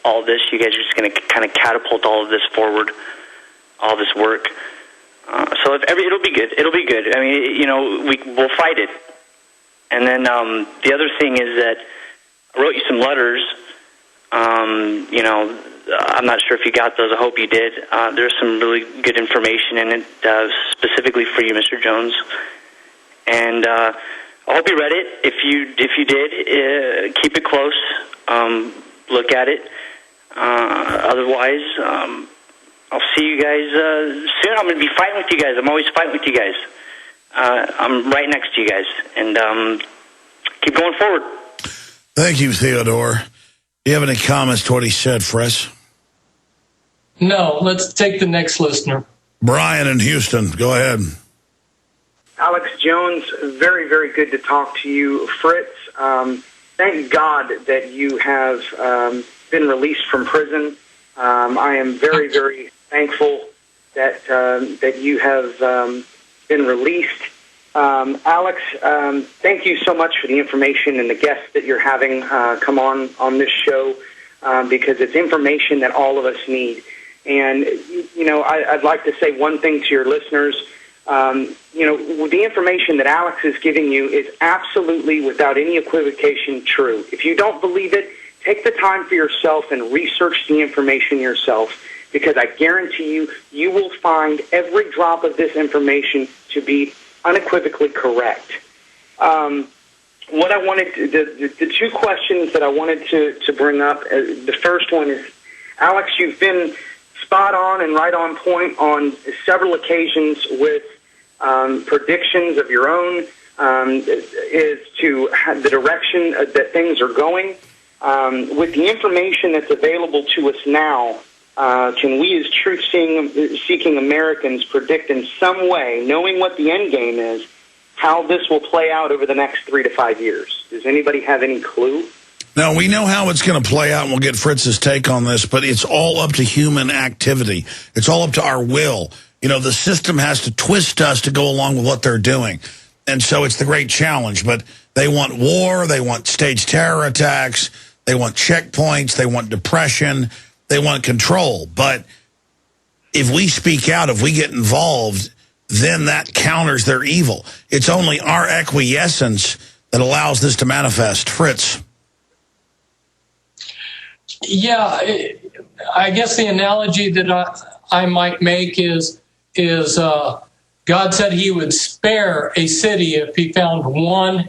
all this. You guys are just going to kind of catapult all of this forward, all this work. So it'll be good. It'll be good. I mean, we'll fight it. And then the other thing is that I wrote you some letters. I'm not sure if you got those. I hope you did. There's some really good information in it, specifically for you, Mr. Jones. And I hope you read it. If you did, keep it close. Look at it. Otherwise, I'll see you guys soon. I'm going to be fighting with you guys. I'm always fighting with you guys. I'm right next to you guys. And keep going forward. Thank you, Theodore. Do you have any comments to what he said, Fritz? No, let's take the next listener. Brian in Houston, go ahead. Alex Jones, very, very good to talk to you. Fritz, thank God that you have been released from prison. I am very, very thankful that you have been released. Alex, thank you so much for the information and the guests that you're having come on this show, because it's information that all of us need. And, I'd like to say one thing to your listeners. The information that Alex is giving you is absolutely, without any equivocation, true. If you don't believe it, take the time for yourself and research the information yourself, because I guarantee you will find every drop of this information to be unequivocally correct. What I wanted the two questions that I wanted to bring up, the first one is, Alex, you've been spot on and right on point on several occasions with predictions of your own as to the direction that things are going. With the information that's available to us now, can we as truth-seeking Americans predict in some way, knowing what the end game is, how this will play out over the next 3 to 5 years? Does anybody have any clue? No, we know how it's going to play out, and we'll get Fritz's take on this, but it's all up to human activity. It's all up to our will. The system has to twist us to go along with what they're doing. And so it's the great challenge. But they want war, they want staged terror attacks, they want checkpoints, they want depression, they want control. But if we speak out, if we get involved, then that counters their evil. It's only our acquiescence that allows this to manifest. Fritz. Yeah, I guess the analogy that I might make is God said he would spare a city if he found one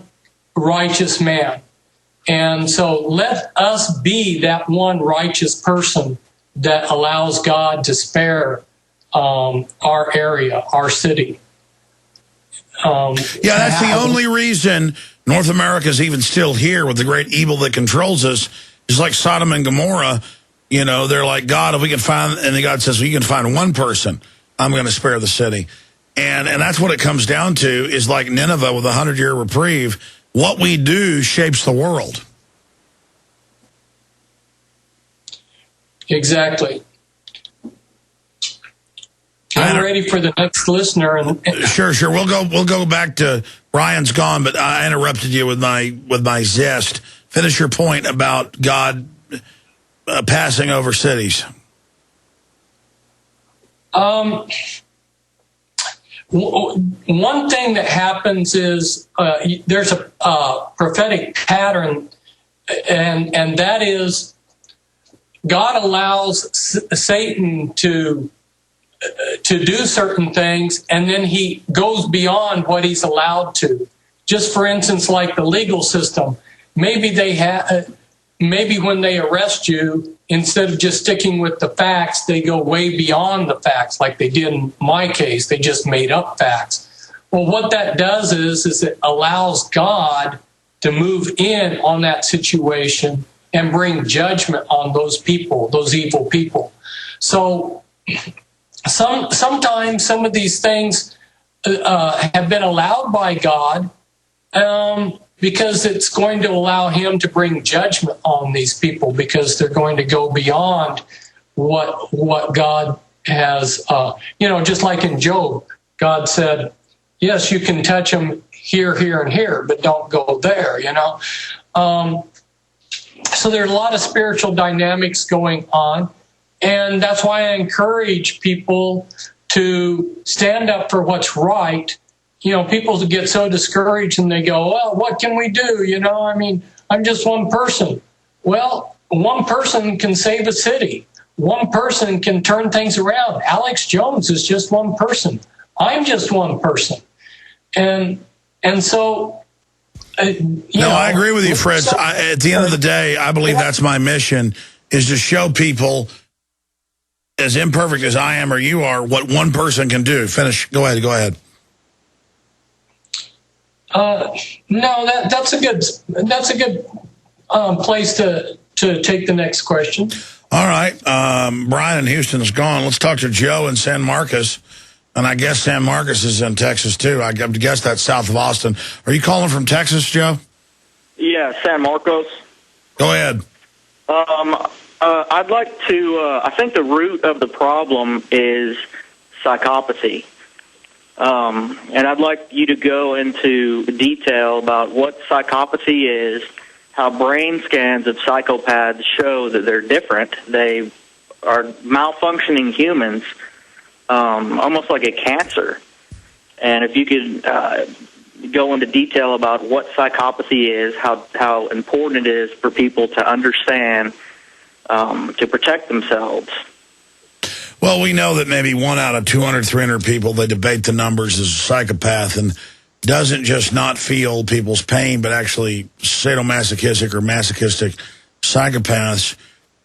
righteous man. And so let us be that one righteous person that allows God to spare our area, our city. That's the only reason North America is even still here with the great evil that controls us. It's like Sodom and Gomorrah. They're like, God, if we can find, and then God says, well, you can find one person, I'm going to spare the city. And that's what it comes down to, is like Nineveh with a 100-year reprieve. What we do shapes the world. Exactly. I'm ready for the next listener. Sure. We'll go back to Brian's gone, but I interrupted you with my zest. Finish your point about God passing over cities. One thing that happens is there's a prophetic pattern, and that is God allows Satan to do certain things, and then he goes beyond what he's allowed to. Just for instance, like the legal system, maybe when they arrest you, instead of just sticking with the facts, they go way beyond the facts, like they did in my case. They just made up facts. Well, what that does is it allows God to move in on that situation and bring judgment on those people, those evil people. So sometimes some of these things have been allowed by God because it's going to allow him to bring judgment on these people, because they're going to go beyond what God has, just like in Job, God said, yes, you can touch them here, here, and here, but don't go there, So there's a lot of spiritual dynamics going on. And that's why I encourage people to stand up for what's right. You know, people get so discouraged and they go, well, what can we do? You know, I mean, I'm just one person. Well, one person can save a city. One person can turn things around. Alex Jones is just one person. I'm just one person. And so... I agree with you, Fritz. At the end of the day, I believe that's my mission, is to show people, as imperfect as I am or you are, what one person can do. Finish. Go ahead. No, that's a good place to take the next question. All right. Brian in Houston is gone. Let's talk to Joe in San Marcos. And I guess San Marcos is in Texas, too. I guess that's south of Austin. Are you calling from Texas, Joe? Yeah, San Marcos. Go ahead. I'd like to, I think the root of the problem is psychopathy. And I'd like you to go into detail about what psychopathy is, how brain scans of psychopaths show that they're different. They are malfunctioning humans, almost like a cancer. And if you could go into detail about what psychopathy is, how important it is for people to understand to protect themselves. Well, we know that maybe 1 out of 200, 300 people, they debate the numbers, as a psychopath and doesn't just not feel people's pain, but actually sadomasochistic or masochistic psychopaths.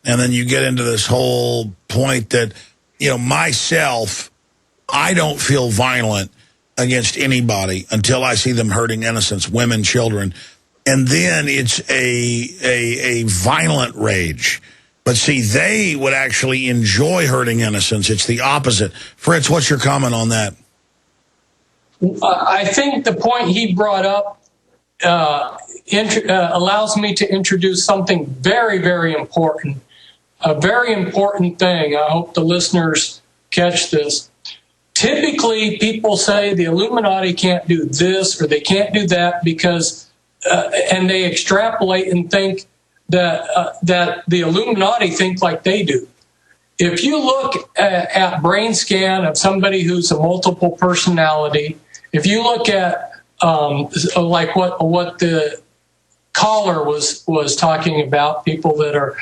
And then you get into this whole point that, you know, myself, I don't feel violent against anybody until I see them hurting innocents, women, children. And then it's a violent rage. But see, they would actually enjoy hurting innocents. It's the opposite. Fritz, what's your comment on that? I think the point he brought up allows me to introduce something very, very important. A very important thing. I hope the listeners catch this. Typically, people say the Illuminati can't do this or they can't do that because, and they extrapolate and think that the Illuminati think like they do. If you look at brain scan of somebody who's a multiple personality, if you look at like what the caller was talking about, people that are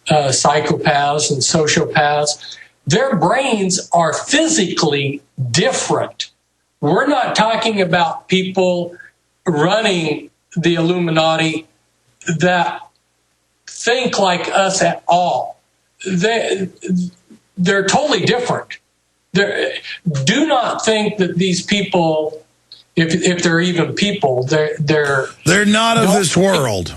psychopaths and sociopaths, their brains are physically different. We're not talking about people running the Illuminati that think like us at all. They're totally different. Do not think that these people, if they're even people, they're not of this world.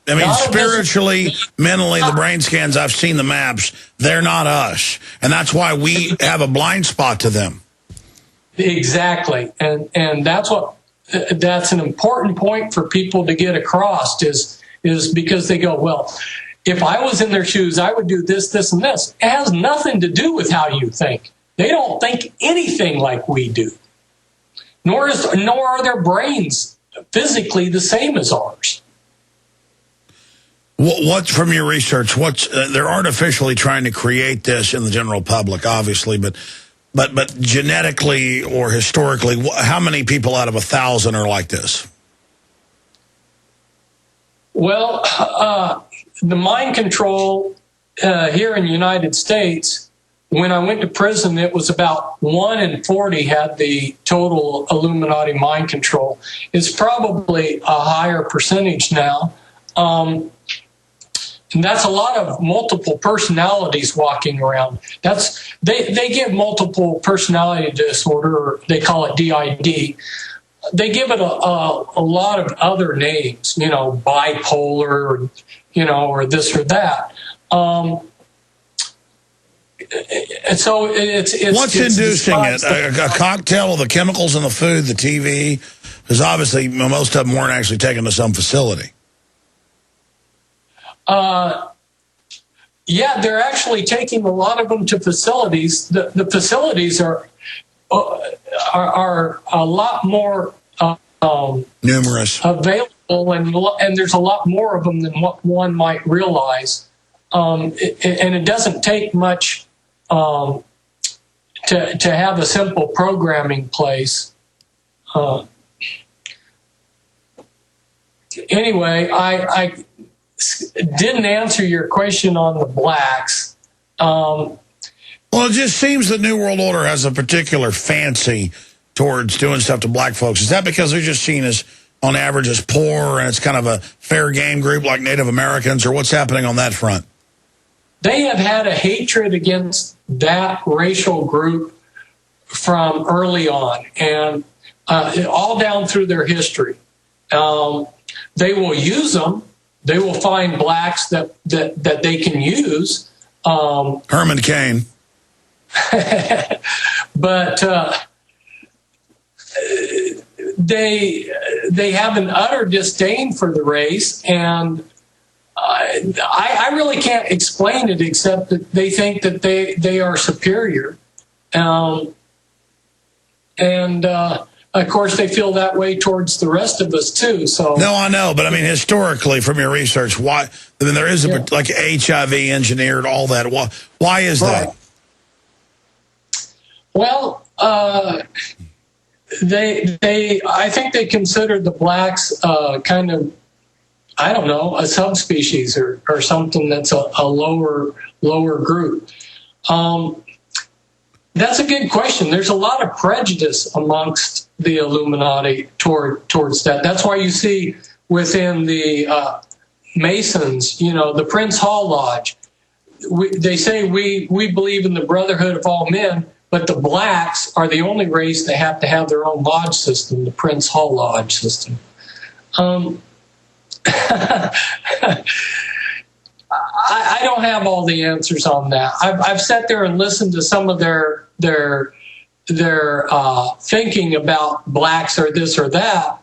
I mean, spiritually, mentally, the brain scans, I've seen the maps, they're not us. And that's why we have a blind spot to them. Exactly. And that's an important point for people to get across is because they go, well, if I was in their shoes, I would do this, this, and this. It has nothing to do with how you think. They don't think anything like we do. Nor are their brains physically the same as ours. What from your research? They're artificially trying to create this in the general public, obviously, but genetically or historically, how many people out of 1,000 are like this? Well, the mind control here in the United States, when I went to prison, it was about 1 in 40 had the total Illuminati mind control. It's probably a higher percentage now. And that's a lot of multiple personalities walking around. They give multiple personality disorder, or they call it DID. They give it a lot of other names, bipolar, or this or that. So it's what's inducing it? A cocktail of the chemicals in the food, the TV, because obviously most of them weren't actually taken to some facility. Yeah, they're actually taking a lot of them to facilities. The facilities are a lot more numerous, available and there's a lot more of them than what one might realize. And it doesn't take much to have a simple programming place. Anyway, I didn't answer your question on the blacks. Well, it just seems the New World Order has a particular fancy towards doing stuff to black folks. Is that because they're just seen as, on average, as poor, and it's kind of a fair game group like Native Americans, or what's happening on that front? They have had a hatred against that racial group from early on, and all down through their history. They will use them. They will find blacks that they can use. Herman Cain. But they have an utter disdain for the race, and I really can't explain it except that they think that they are superior. Of course, they feel that way towards the rest of us, too. So no, I know, but I mean, historically, from your research, why? I mean, there is like HIV engineered, all that. Why is that? Well, I think they consider the blacks kind of, I don't know, a subspecies or something that's a lower group. That's a good question. There's a lot of prejudice amongst the Illuminati towards that. That's why you see within the Masons, the Prince Hall Lodge, they say we believe in the brotherhood of all men, but the blacks are the only race that have to have their own lodge system, the Prince Hall Lodge system. I don't have all the answers on that. I've sat there and listened to some of their thinking about blacks or this or that.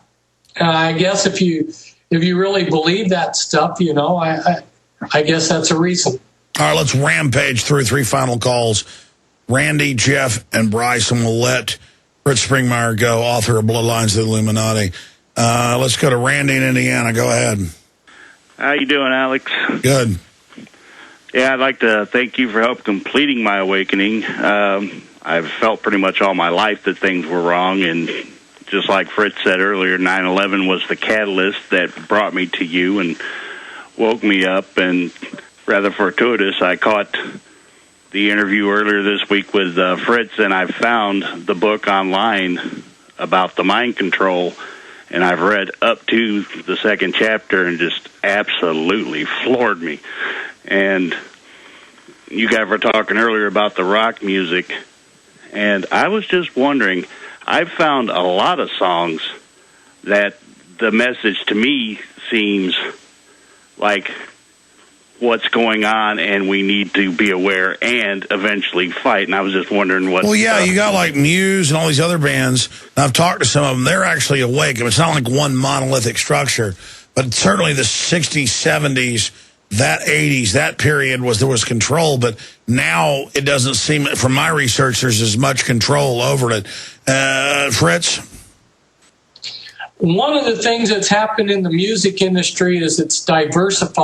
I guess if you really believe that stuff, I guess that's a reason. All right, let's rampage through 3 final calls. Randy, Jeff, and Bryce, and we'll let Fritz Springmeier go, author of Bloodlines of the Illuminati. Let's go to Randy in Indiana. Go ahead. How you doing, Alex? Good. Yeah, I'd like to thank you for help completing my awakening. I've felt pretty much all my life that things were wrong, and just like Fritz said earlier, 9/11 was the catalyst that brought me to you and woke me up, and rather fortuitous, I caught the interview earlier this week with Fritz, and I found the book online about the mind control, and I've read up to the 2nd chapter and just absolutely floored me. And you guys were talking earlier about the rock music, and I was just wondering, I've found a lot of songs that the message to me seems like what's going on, and we need to be aware and eventually fight. And I was just wondering what... Well, yeah, you got like Muse and all these other bands. And I've talked to some of them. They're actually awake. I mean, it's not like one monolithic structure, but certainly the 60s, 70s, that 80s, that period there was control, but now it doesn't seem, from my research, there's as much control over it. Fritz? One of the things that's happened in the music industry is it's diversified.